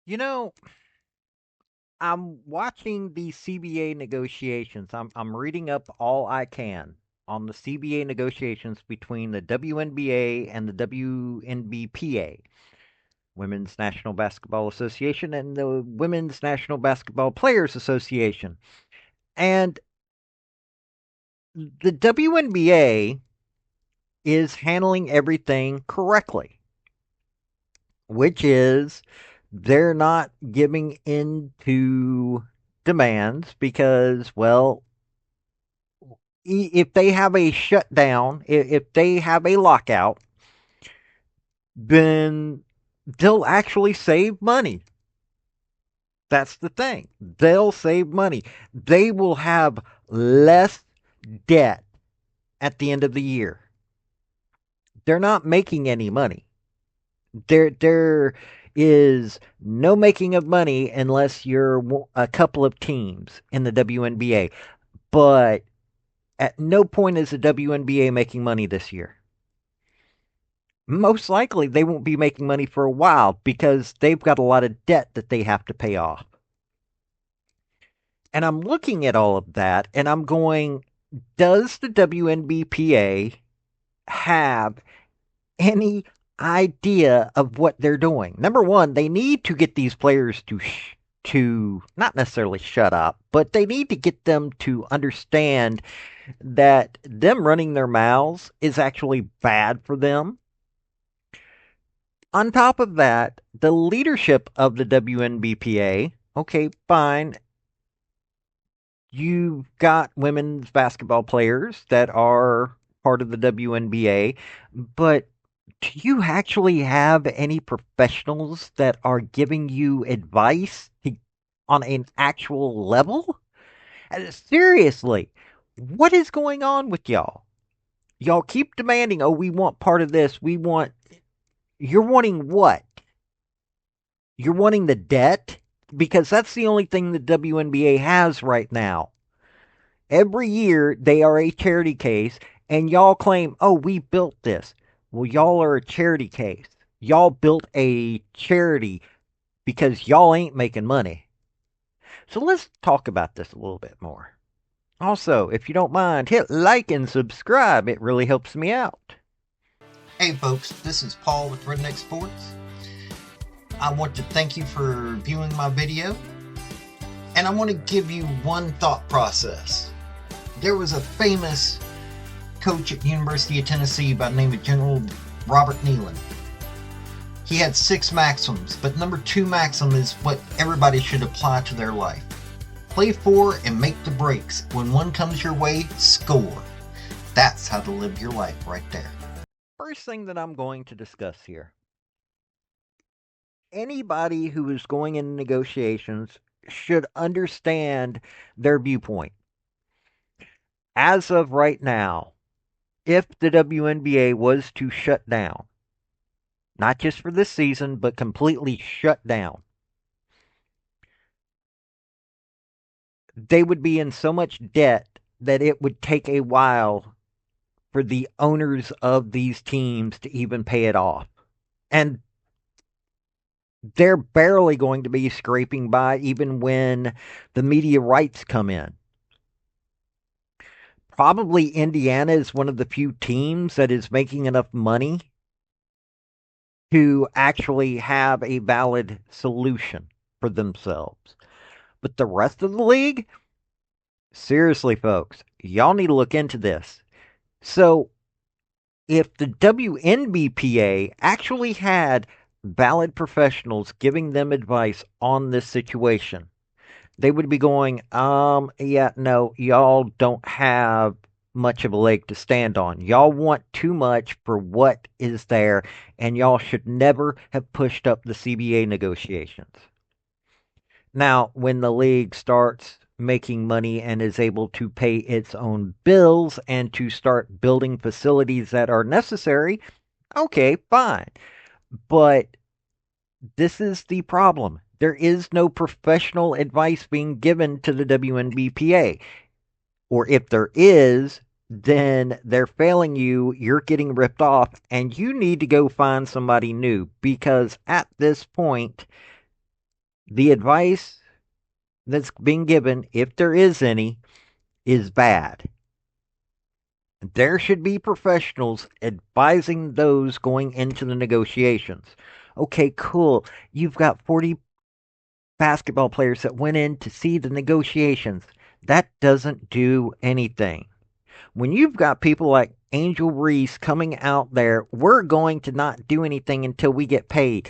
You know, I'm watching the CBA negotiations. I'm reading up all I can on the CBA negotiations between the WNBA and the WNBPA, Women's National Basketball Association, and the Women's National Basketball Players Association. And the WNBA is handling everything correctly, which is they're not giving in to demands because, well, if they have a shutdown, if they have a lockout, then they'll actually save money. That's the thing. They'll save money. They will have less debt at the end of the year. They're not making any money. There is no making of money unless you're a couple of teams in the WNBA. But at no point is the WNBA making money this year. Most likely they won't be making money for a while because they've got a lot of debt that they have to pay off. And I'm looking at all of that and I'm going, does the WNBPA have any idea of what they're doing? Number one, they need to get these players to not necessarily shut up, but they need to get them to understand that them running their mouths is actually bad for them. On top of that, the leadership of the WNBPA, okay, fine. You've got women's basketball players that are part of the WNBA, but do you actually have any professionals that are giving you advice on an actual level? Seriously, what is going on with y'all? Y'all keep demanding, oh, we want part of this. You're wanting what? You're wanting the debt? Because that's the only thing the WNBA has right now. Every year they are a charity case, and y'all claim, oh, we built this. Well, y'all are a charity case. Y'all built a charity because y'all ain't making money. So let's talk about this a little bit more. Also, if you don't mind, hit like and subscribe. It really helps me out. Hey folks, this is Paul with Redneck Sports. I want to thank you for viewing my video, and I want to give you one thought process. There was a famous coach at the University of Tennessee by the name of General Robert Neyland. He had 6 maxims, but number 2 maxim is what everybody should apply to their life. Play for and make the breaks. When one comes your way, score. That's how to live your life right there. First thing that I'm going to discuss here, anybody who is going in negotiations should understand their viewpoint. As of right now, if the WNBA was to shut down, not just for this season, but completely shut down, they would be in so much debt that it would take a while for the owners of these teams to even pay it off. And they're barely going to be scraping by even when the media rights come in. Probably Indiana is one of the few teams that is making enough money to actually have a valid solution for themselves. But the rest of the league, seriously, folks, y'all need to look into this. So, if the WNBPA actually had valid professionals giving them advice on this situation, they would be going, yeah, no, y'all don't have much of a leg to stand on. Y'all want too much for what is there, and y'all should never have pushed up the CBA negotiations. Now, when the league starts making money and is able to pay its own bills and to start building facilities that are necessary, okay, fine. But this is the problem. There is no professional advice being given to the WNBPA. Or if there is, then they're failing you, you're getting ripped off, and you need to go find somebody new because at this point, The advice that's being given, if there is any, is bad. There should be professionals advising those going into the negotiations. Okay, cool. You've got 40 basketball players that went in to see the negotiations. That doesn't do anything. When you've got people like Angel Reese coming out there, we're going to not do anything until we get paid.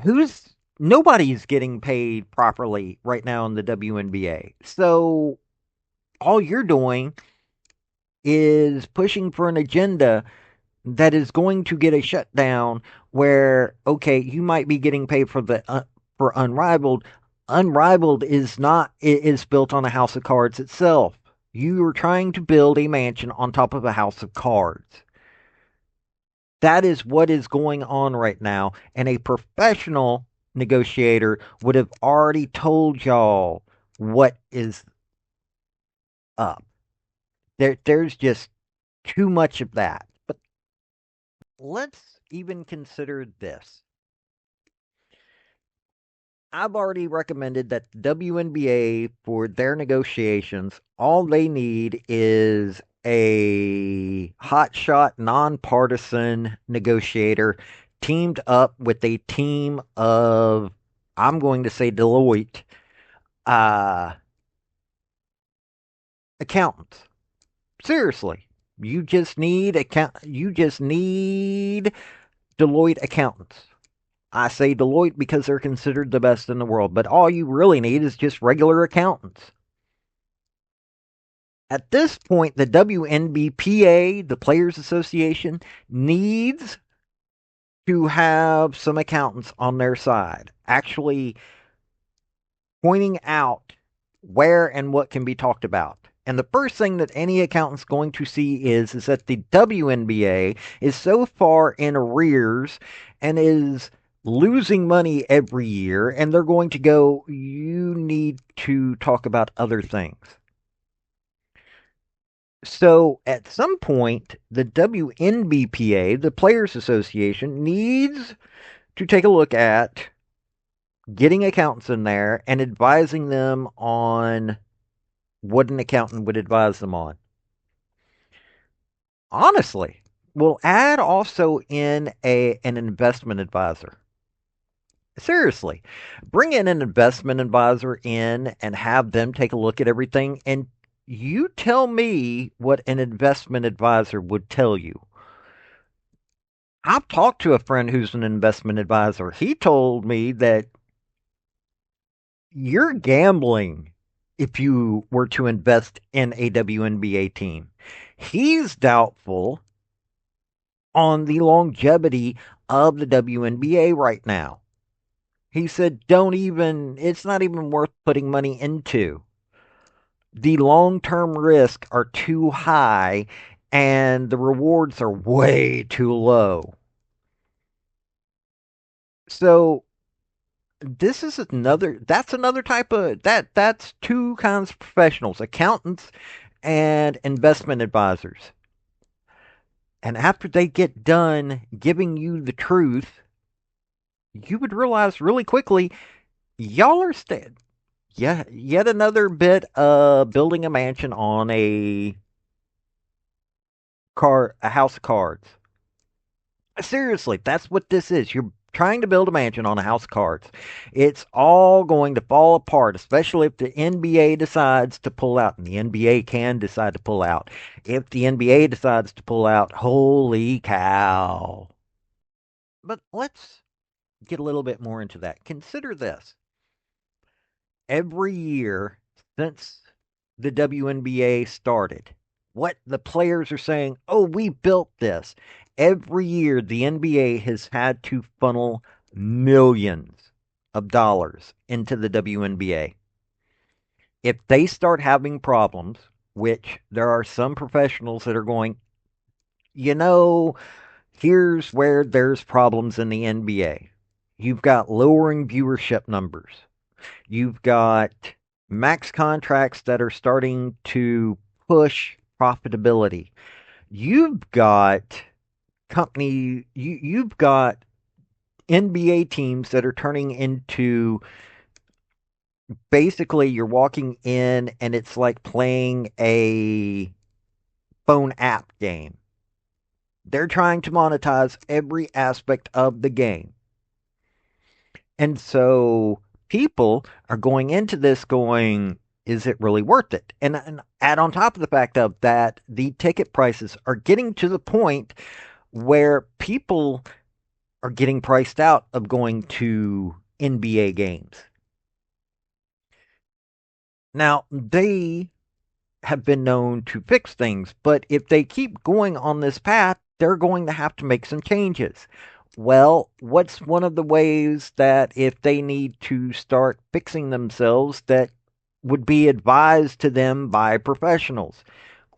Who's Nobody's getting paid properly right now in the WNBA. So all you're doing is pushing for an agenda that is going to get a shutdown where okay, you might be getting paid for the for unrivaled. Unrivaled is not it is built on a house of cards itself. You are trying to build a mansion on top of a house of cards. That is what is going on right now, and a professional negotiator would have already told y'all what is up. There's just too much of that. But let's even consider this. I've already recommended that the WNBA for their negotiations, all they need is a hotshot, nonpartisan negotiator teamed up with a team of, I'm going to say Deloitte, uh, accountants. Seriously, you just need Deloitte accountants. I say Deloitte because they're considered the best in the world, but all you really need is just regular accountants. At this point, the WNBPA, the Players Association, needs to have some accountants on their side, actually pointing out where and what can be talked about. And the first thing that any accountant's going to see is that the WNBA is so far in arrears and is losing money every year, and they're going to go, you need to talk about other things. So at some point, the WNBPA, the Players Association, needs to take a look at getting accountants in there and advising them on what an accountant would advise them on. Honestly, we'll add also in an investment advisor. Seriously, bring in an investment advisor in and have them take a look at everything. And you tell me what an investment advisor would tell you. I've talked to a friend who's an investment advisor. He told me that you're gambling if you were to invest in a WNBA team. He's doubtful on the longevity of the WNBA right now. He said, it's not even worth putting money into. The long term risks are too high and the rewards are way too low. So that's another type of that's two kinds of professionals, accountants and investment advisors. And after they get done giving you the truth, you would realize really quickly y'all are yeah, yet another bit of building a mansion on a house of cards. Seriously, that's what this is. You're trying to build a mansion on a house of cards. It's all going to fall apart, especially if the NBA decides to pull out. And the NBA can decide to pull out. If the NBA decides to pull out, holy cow. But let's get a little bit more into that. Consider this. Every year since the WNBA started, what the players are saying, oh, we built this. Every year, the NBA has had to funnel millions of dollars into the WNBA. If they start having problems, which there are some professionals that are going, you know, here's where there's problems in the NBA. You've got lowering viewership numbers. You've got max contracts that are starting to push profitability. You've got you've got NBA teams that are turning into basically you're walking in and it's like playing a phone app game. They're trying to monetize every aspect of the game. And so people are going into this going, is it really worth it? And add on top of the fact of that, the ticket prices are getting to the point where people are getting priced out of going to NBA games. Now, they have been known to fix things, but if they keep going on this path, they're going to have to make some changes. Well, what's one of the ways that if they need to start fixing themselves that would be advised to them by professionals?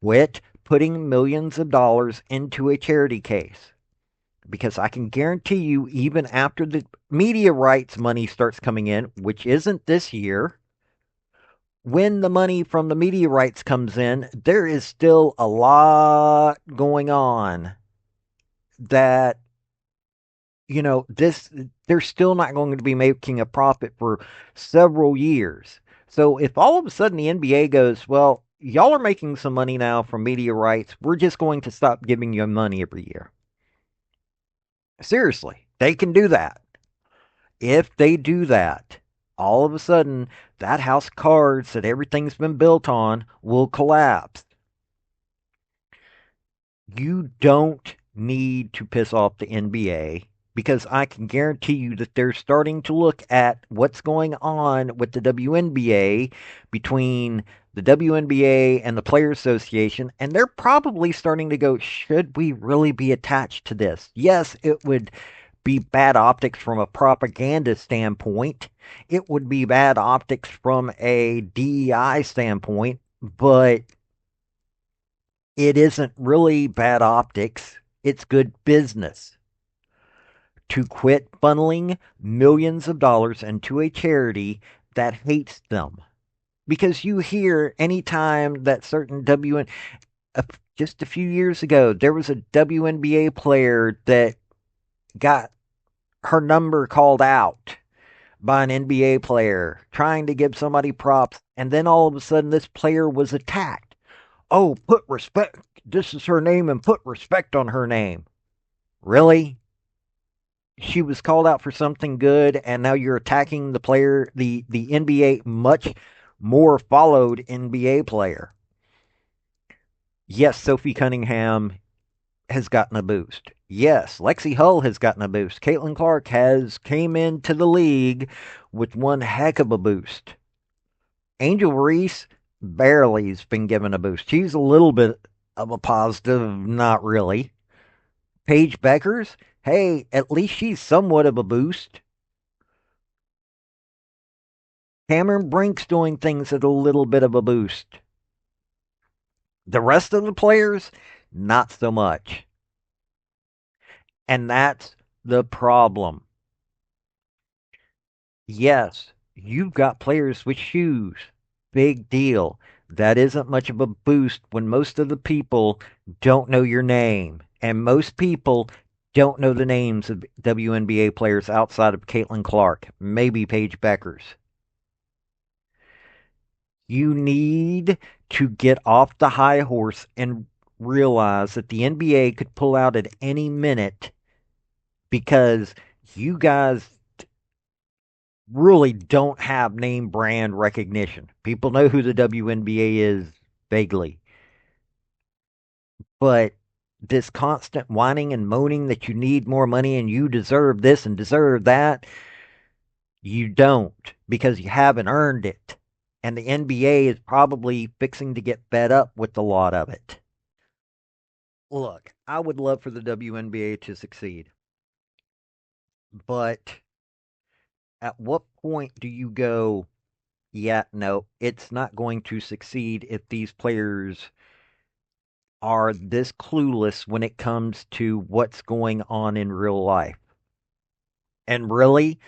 Quit putting millions of dollars into a charity case. Because I can guarantee you, even after the media rights money starts coming in, which isn't this year, when the money from the media rights comes in, there is still a lot going on that, this, they're still not going to be making a profit for several years. So if all of a sudden the NBA goes, well, y'all are making some money now from media rights, we're just going to stop giving you money every year. Seriously, they can do that. If they do that, all of a sudden that house of cards that everything's been built on will collapse. You don't need to piss off the NBA because I can guarantee you that they're starting to look at what's going on with the WNBA between the WNBA and the Players Association, and they're probably starting to go, should we really be attached to this? Yes, it would be bad optics from a propaganda standpoint. It would be bad optics from a DEI standpoint, but it isn't really bad optics. It's good business to quit funneling millions of dollars into a charity that hates them. Because you hear anytime that certain just a few years ago, there was a WNBA player that got her number called out by an NBA player trying to give somebody props, and then all of a sudden this player was attacked. Oh, put respect. This is her name and put respect on her name. Really? She was called out for something good, and now you're attacking the player, the NBA much more followed NBA player. Yes, Sophie Cunningham has gotten a boost. Yes, Lexi Hull has gotten a boost. Caitlin Clark has came into the league with one heck of a boost. Angel Reese barely has been given a boost. She's a little bit of a positive, not really. Paige Beckers, hey, at least she's somewhat of a boost. Cameron Brink's doing things at a little bit of a boost. The rest of the players, not so much. And that's the problem. Yes, you've got players with shoes. Big deal. That isn't much of a boost when most of the people don't know your name. And most people don't know the names of WNBA players outside of Caitlin Clark, maybe Paige Beckers. You need to get off the high horse and realize that the NBA could pull out at any minute because you guys really don't have name brand recognition. People know who the WNBA is vaguely, but this constant whining and moaning that you need more money and you deserve this and deserve that, you don't because you haven't earned it. And the NBA is probably fixing to get fed up with a lot of it. Look, I would love for the WNBA to succeed, but at what point do you go, yeah, no, it's not going to succeed if these players are this clueless when it comes to what's going on in real life? And really,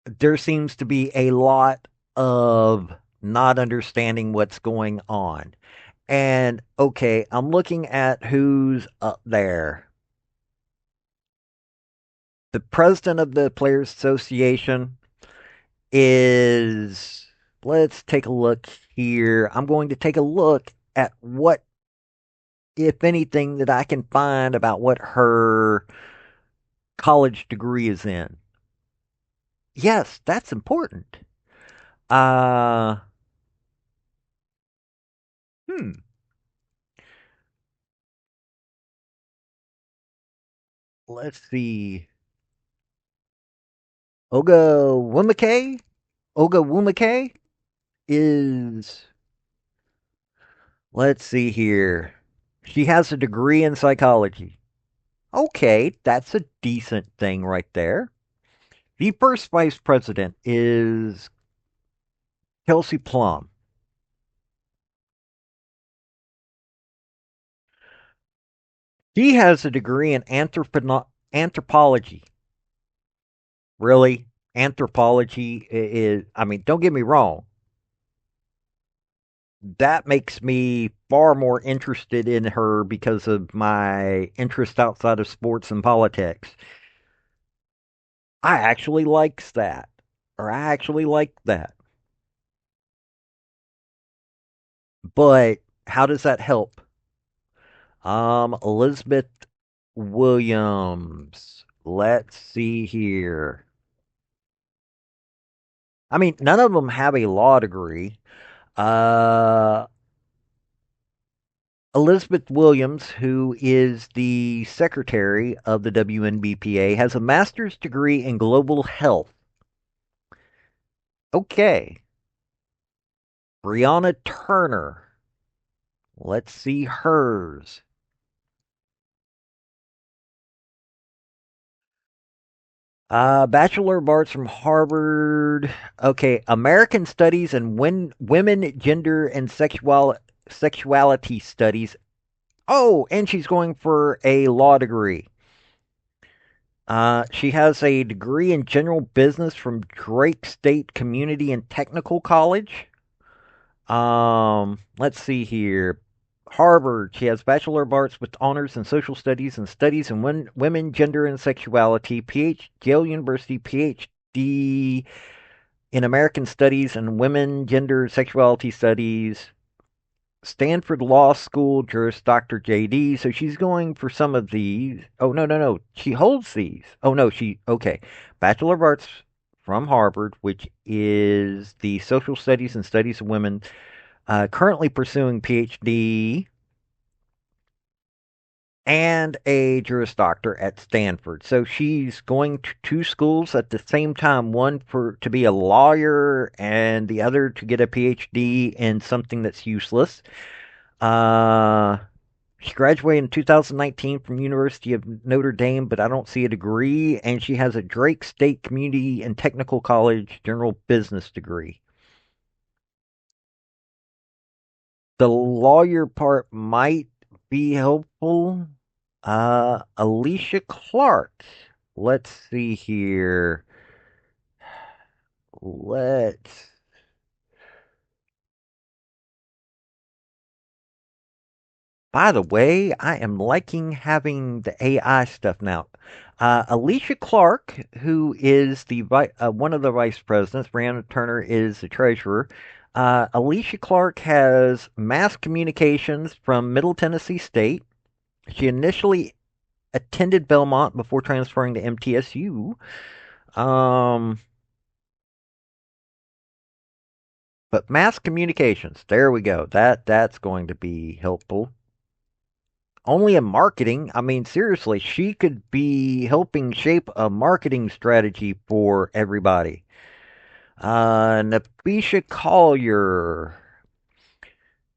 there seems to be a lot of not understanding what's going on. And okay, I'm looking at who's up there. The president of the Players Association is, let's take a look here. I'm going to take a look at what, if anything, that I can find about what her college degree is in. Yes, that's important. Uh, hmm. Let's see. Oga Wumake? Oga Wumake is, let's see here. She has a degree in psychology. Okay, that's a decent thing right there. The first vice president is Kelsey Plum. He has a degree in anthropology. Really? Anthropology is, I mean, don't get me wrong. That makes me far more interested in her because of my interest outside of sports and politics. I actually likes that. Or I actually like that. But how does that help? Elizabeth Williams. Let's see here. I mean, none of them have a law degree. Uh, Elizabeth Williams, who is the secretary of the WNBPA, has a master's degree in global health. Okay. Brianna Turner. Let's see hers. Bachelor of Arts from Harvard. Okay, American Studies and Women, Gender, and Sexuality Studies. Oh, and she's going for a law degree. She has a degree in general business from Drake State Community and Technical College. Let's see here. Harvard. She has Bachelor of Arts with honors in social studies and studies in women, gender, and sexuality. Yale University PhD in American Studies and Women, Gender, Sexuality Studies. Stanford Law School Juris Doctor JD. So she's going for some of these. Oh, no, no, no. She holds these. Oh, no, okay. Bachelor of Arts from Harvard, which is the Social Studies and Studies of Women. Currently pursuing PhD and a Juris Doctor at Stanford. So she's going to two schools at the same time, one for to be a lawyer and the other to get a PhD in something that's useless. Uh, she graduated in 2019 from University of Notre Dame, but I don't see a degree. And she has a Drake State Community and Technical College general business degree. The lawyer part might be helpful. Alicia Clark. Let's see here. Let's. By the way, I am liking having the AI stuff now. Alicia Clark, who is the one of the vice presidents, Brianna Turner is the treasurer. Alicia Clark has mass communications from Middle Tennessee State. She initially attended Belmont before transferring to MTSU. Um, but mass communications, there we go. That's going to be helpful. Only in marketing. I mean, seriously, she could be helping shape a marketing strategy for everybody. Nafisha Collier,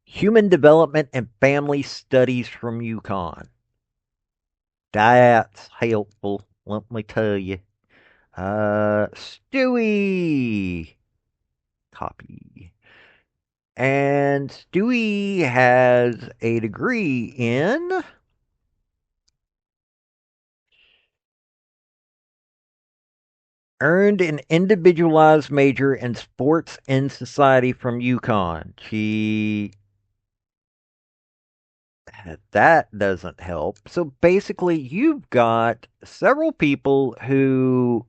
Human Development and Family Studies from UConn. That's helpful, let me tell you. Stewie, copy. And Stewie has a degree in earned an individualized major in sports and society from UConn. She That doesn't help. So basically, you've got several people who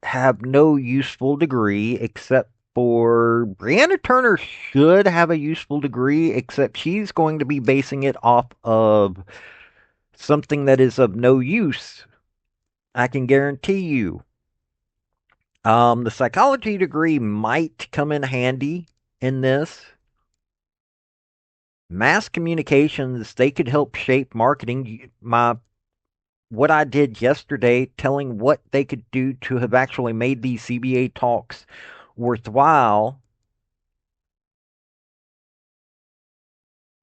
have no useful degree except for Brianna Turner should have a useful degree, except she's going to be basing it off of something that is of no use. I can guarantee you. The psychology degree might come in handy in this. Mass communications, they could help shape marketing. My what I did yesterday, telling what they could do to have actually made these CBA talks worthwhile.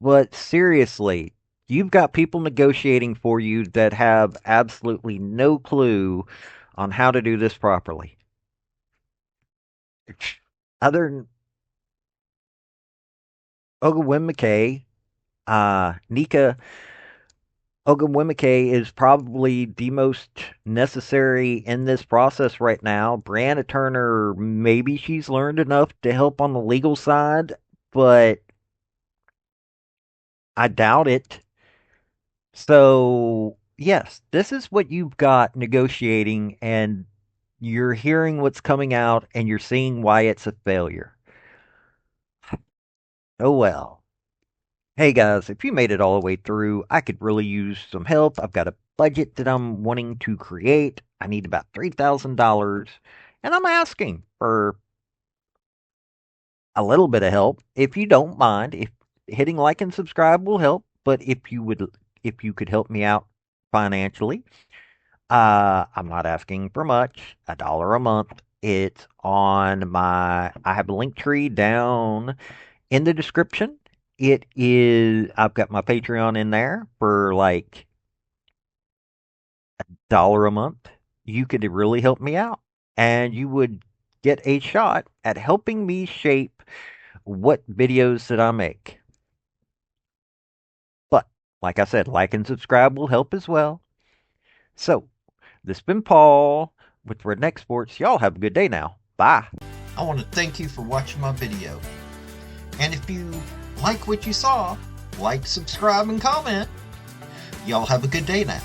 But seriously, you've got people negotiating for you that have absolutely no clue on how to do this properly. Other than Ogwimike, Nika Ogwimike is probably the most necessary in this process right now. Brianna Turner, maybe she's learned enough to help on the legal side, but I doubt it. So, yes, this is what you've got negotiating, and you're hearing what's coming out, and you're seeing why it's a failure. Oh well. Hey guys, if you made it all the way through, I could really use some help. I've got a budget that I'm wanting to create. I need about $3,000, and I'm asking for a little bit of help. If you don't mind, if hitting like and subscribe will help, but if you could help me out financially, I'm not asking for much. $1 a month. It's on my. I have a link tree down in the description. It is. I've got my Patreon in there for like $1 a month. You could really help me out, and you would get a shot at helping me shape what videos that I make. But like I said, like and subscribe will help as well. So this has been Paul with Redneck Sports. Y'all have a good day now. Bye. I want to thank you for watching my video. And if you like what you saw, like, subscribe, and comment. Y'all have a good day now.